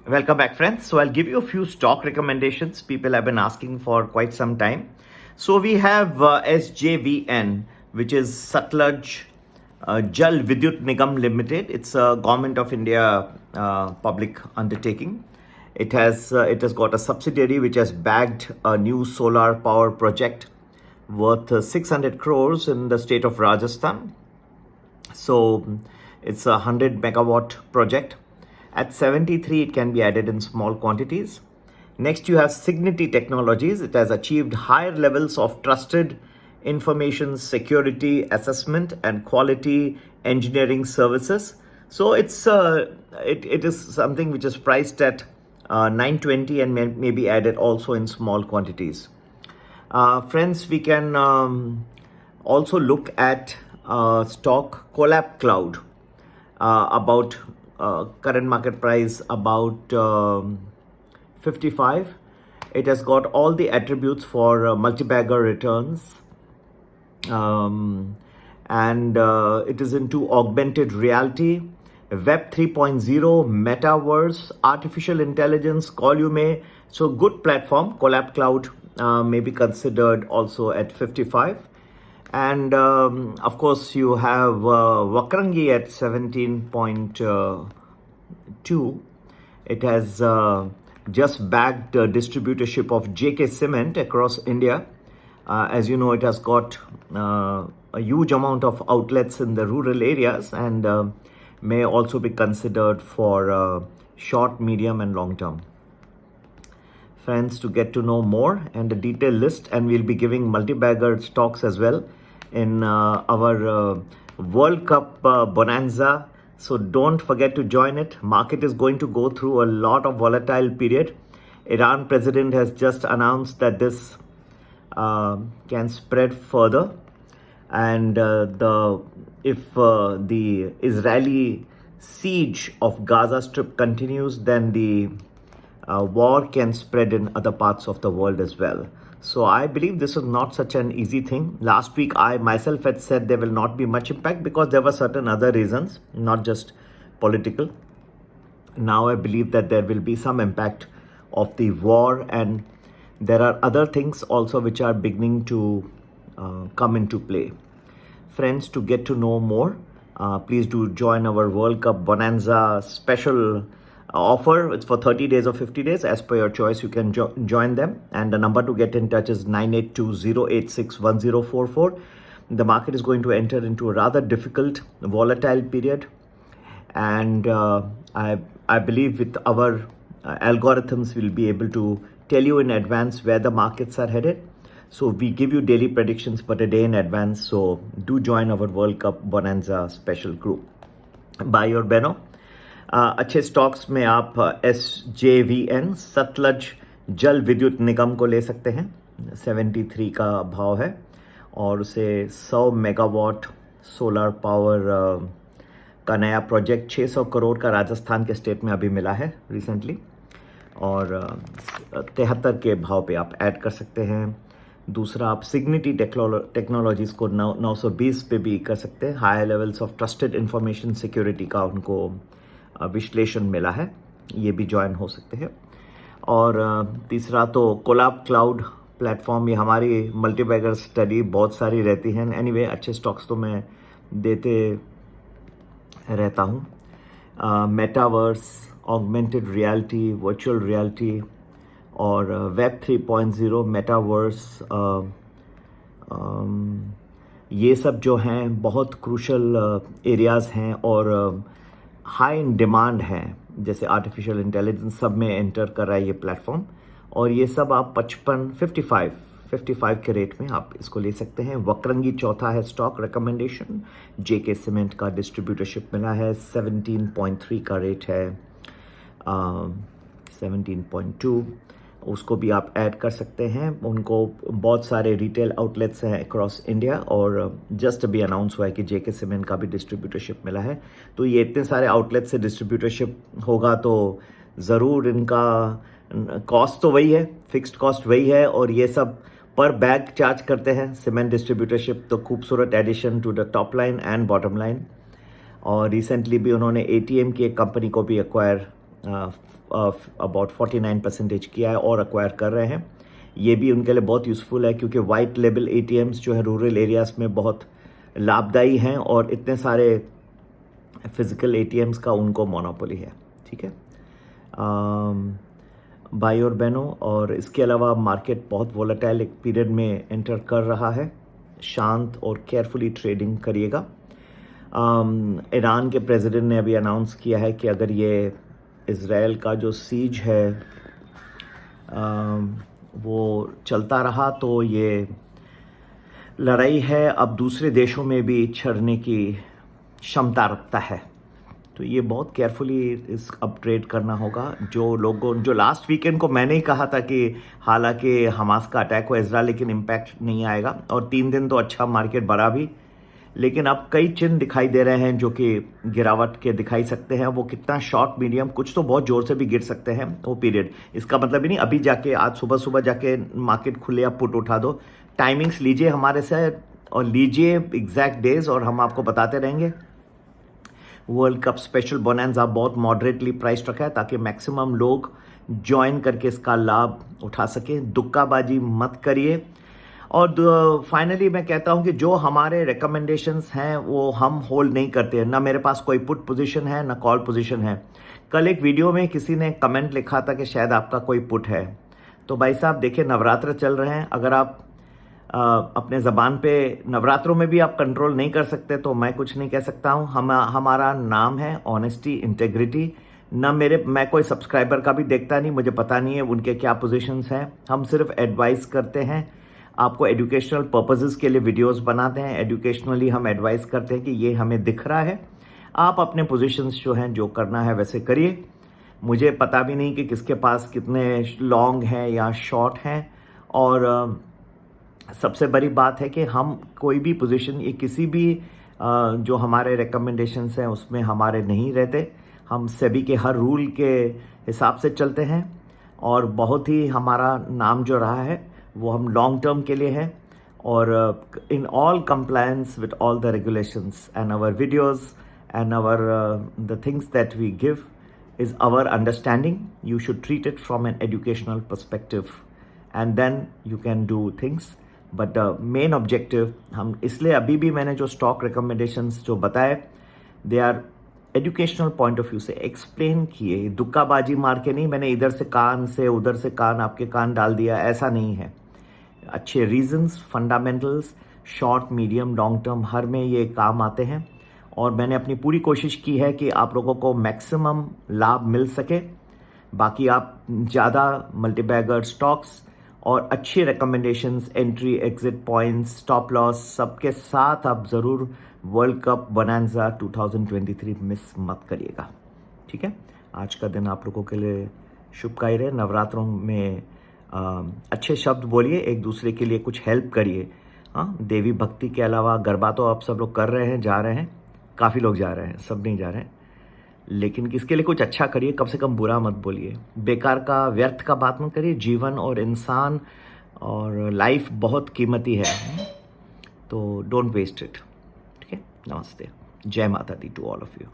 Welcome back, friends. So I'll give you a few stock recommendations people have been asking for quite some time. So we have SJVN, which is Sutlej Jal Vidyut Nigam Limited. It's a Government of India public undertaking. It has got a subsidiary which has bagged a new solar power project worth 600 crores in the state of Rajasthan. So it's a 100 megawatt project. At 73, it can be added in small quantities. Next, you have Signity Technologies. It has achieved higher levels of trusted information security assessment and quality engineering services. So it is something which is priced at 920 and may be added also in small quantities. Friends, we can also look at stock Collab Cloud, about current market price about 55. It has got all the attributes for multi-bagger returns, and it is into augmented reality, Web 3.0, metaverse, artificial intelligence, call you may. So good platform. Collab Cloud may be considered also at 55. And of course, you have Vakrangi at 17.2. It has just bagged distributorship of JK Cement across India. As you know, it has got a huge amount of outlets in the rural areas and may also be considered for short, medium, and long term. Friends, to get to know more and a detailed list, and we'll be giving multi-bagger stocks as well in our World Cup bonanza. So don't forget to join it. Market is going to go through a lot of volatile period. Iran president has just announced that this can spread further, and if the Israeli siege of Gaza Strip continues, then the war can spread in other parts of the world as well. So I believe this is not such an easy thing. Last week, I myself had said there will not be much impact because there were certain other reasons, not just political. Now I believe that there will be some impact of the war, and there are other things also which are beginning to come into play. Friends, to get to know more, please do join our World Cup Bonanza special offer. It's for 30 days or 50 days. As per your choice, you can join them. And the number to get in touch is 9820861044. The market is going to enter into a rather difficult, volatile period. And I believe with our algorithms, we'll be able to tell you in advance where the markets are headed. So we give you daily predictions but a day in advance. So do join our World Cup Bonanza special group. Buy your Beno. अच्छे stocks में आप SJVN Sutlej जल विद्युत निगम को ले सकते हैं. 73 का भाव है और उसे 100 मेगावाट सोलर पावर का नया प्रोजेक्ट 600 करोड़ का राजस्थान के स्टेट में अभी मिला है रिसेंटली, और 73 के भाव पे आप ऐड कर सकते हैं. दूसरा, आप सिग्निटी टेक्नोलॉजीज़ को 920 पे भी कर सकते हैं. High levels of trusted information security का उनको विश्लेषण मिला है, ये भी ज्वाइन हो सकते हैं. और तीसरा तो कोलैब क्लाउड प्लेटफॉर्म, ये हमारी मल्टीबैगर स्टडी बहुत सारी रहती हैं. एनीवे, अच्छे स्टॉक्स तो मैं देते रहता हूँ. Metaverse, augmented reality, virtual reality और वेब 3.0, मेटावर्स, ये सब जो हैं बहुत क्रूशल एरियाज़ हैं और हाई इन डिमांड हैं. जैसे आर्टिफिशियल इंटेलिजेंस सब में एंटर कर रहा है ये प्लेटफॉर्म, और ये सब आप 55 के रेट में आप इसको ले सकते हैं. वक्रंगी चौथा है स्टॉक रिकमेंडेशन. जेके सीमेंट का डिस्ट्रीब्यूटरशिप मिला है. 17.3 का रेट है. 17.2 उसको भी आप ऐड कर सकते हैं. उनको बहुत सारे रिटेल आउटलेट्स हैं अक्रॉस इंडिया, और जस्ट अभी अनाउंस हुआ है कि जेके सीमेंट का भी डिस्ट्रीब्यूटरशिप मिला है. तो ये इतने सारे आउटलेट से डिस्ट्रीब्यूटरशिप होगा तो ज़रूर इनका कॉस्ट तो वही है, फिक्स्ड कॉस्ट वही है, और ये सब पर बैग चार्ज करते हैं. सीमेंट डिस्ट्रीब्यूटरशिप तो खूबसूरत addition to the top line and bottom line. और रिसेंटली भी उन्होंने ATM की एक कंपनी को भी एक्वायर अबाउट 49% किया है और एक्वायर कर रहे हैं। ये भी उनके लिए बहुत यूज़फुल है क्योंकि वाइट लेबल ATMs जो है रूरल एरियाज़ में बहुत लाभदायी हैं और इतने सारे फिज़िकल ATMs का उनको मोनोपोली है। ठीक है भाई और बहनों, और इसके अलावा मार्केट बहुत वोलेटाइल एक पीरियड में एंटर कर रहा है। शांत और केयरफुली ट्रेडिंग करिएगा। ईरान के प्रेसिडेंट ने अभी अनाउंस किया है कि अगर ये इज़राइल का जो सीज है वो चलता रहा तो ये लड़ाई है अब दूसरे देशों में भी छड़ने की क्षमता रखता है। तो ये बहुत केयरफुली इस अब ट्रेड करना होगा। जो लास्ट वीकेंड को मैंने ही कहा था कि हालांकि हमास का अटैक हुआ इजराइल लेकिन इम्पैक्ट नहीं आएगा, और 3 दिन तो अच्छा मार्केट बढ़ा भी, लेकिन अब कई चिन्ह दिखाई दे रहे हैं जो कि गिरावट के दिखाई सकते हैं। वो कितना शॉर्ट मीडियम कुछ तो बहुत ज़ोर से भी गिर सकते हैं वो पीरियड। इसका मतलब ही नहीं अभी जाके आज सुबह जाके मार्केट खुले या पुट उठा दो। टाइमिंग्स लीजिए हमारे से और लीजिए एग्जैक्ट डेज और हम आपको बताते रहेंगे। वर्ल्ड कप स्पेशल बोनांजा बहुत मॉडरेटली प्राइस रखा है ताकि मैक्सिमम लोग ज्वाइन करके इसका लाभ उठा सके। दुक्काबाजी मत करिए। और फाइनली मैं कहता हूं कि जो हमारे रिकमेंडेशंस हैं वो हम होल्ड नहीं करते हैं। ना मेरे पास कोई पुट पोजीशन है ना कॉल पोजीशन है। कल एक वीडियो में किसी ने कमेंट लिखा था कि शायद आपका कोई पुट है। तो भाई साहब देखिए, नवरात्र चल रहे हैं, अगर आप अपने ज़बान पे नवरात्रों में भी आप कंट्रोल नहीं कर सकते तो मैं कुछ नहीं कह सकता हूँ। हमारा नाम है ऑनेस्टी, इंटेग्रिटी। मैं कोई सब्सक्राइबर का भी देखता नहीं, मुझे पता नहीं है उनके क्या पोजीशंस हैं। हम सिर्फ एडवाइस करते हैं, आपको एजुकेशनल पर्पसेस के लिए वीडियोस बनाते हैं। एजुकेशनली हम एडवाइस करते हैं कि ये हमें दिख रहा है, आप अपने पोजीशंस जो हैं जो करना है वैसे करिए। मुझे पता भी नहीं कि किसके पास कितने लॉन्ग हैं या शॉर्ट हैं। और सबसे बड़ी बात है कि हम कोई भी पोजीशन ये किसी भी जो हमारे रिकमेंडेशंस हैं उसमें हमारे नहीं रहते। हम सेबी के हर रूल के हिसाब से चलते हैं और बहुत ही हमारा नाम जो रहा है वो हम लॉन्ग टर्म के लिए है और in all compliance with all the regulations and our videos and our the things that we give is our understanding. You should treat it from an educational perspective and then you can do things. But the main objective, हम इसलिए अभी भी मैंने जो stock recommendations जो बताए they are educational point of view से explain किए। दुक्काबाजी मार के नहीं, मैंने इधर से कान से उधर से कान आपके कान डाल दिया, ऐसा नहीं है। अच्छे reasons, fundamentals, short medium long term हर में ये काम आते हैं और मैंने अपनी पूरी कोशिश की है कि आप लोगों को मैक्सिमम लाभ मिल सके। बाकी आप ज़्यादा मल्टीबैगर स्टॉक्स और अच्छी recommendations, entry exit points, stop loss सबके साथ आप ज़रूर वर्ल्ड कप बोनांजा 2023 मिस मत करिएगा। ठीक है, आज का दिन आप लोगों के लिए शुभकामनाएं रहे। नवरात्रों में अच्छे शब्द बोलिए, एक दूसरे के लिए कुछ हेल्प करिए। हाँ, देवी भक्ति के अलावा गरबा तो आप सब लोग कर रहे हैं, जा रहे हैं, काफ़ी लोग जा रहे हैं, सब नहीं जा रहे हैं, लेकिन किसके लिए कुछ अच्छा करिए, कम से कम बुरा मत बोलिए। बेकार का, व्यर्थ का बात मत करिए। जीवन और इंसान और लाइफ बहुत कीमती है, तो डोंट वेस्ट इट। ठीक है, नमस्ते, जय माता दी टू ऑल ऑफ यू।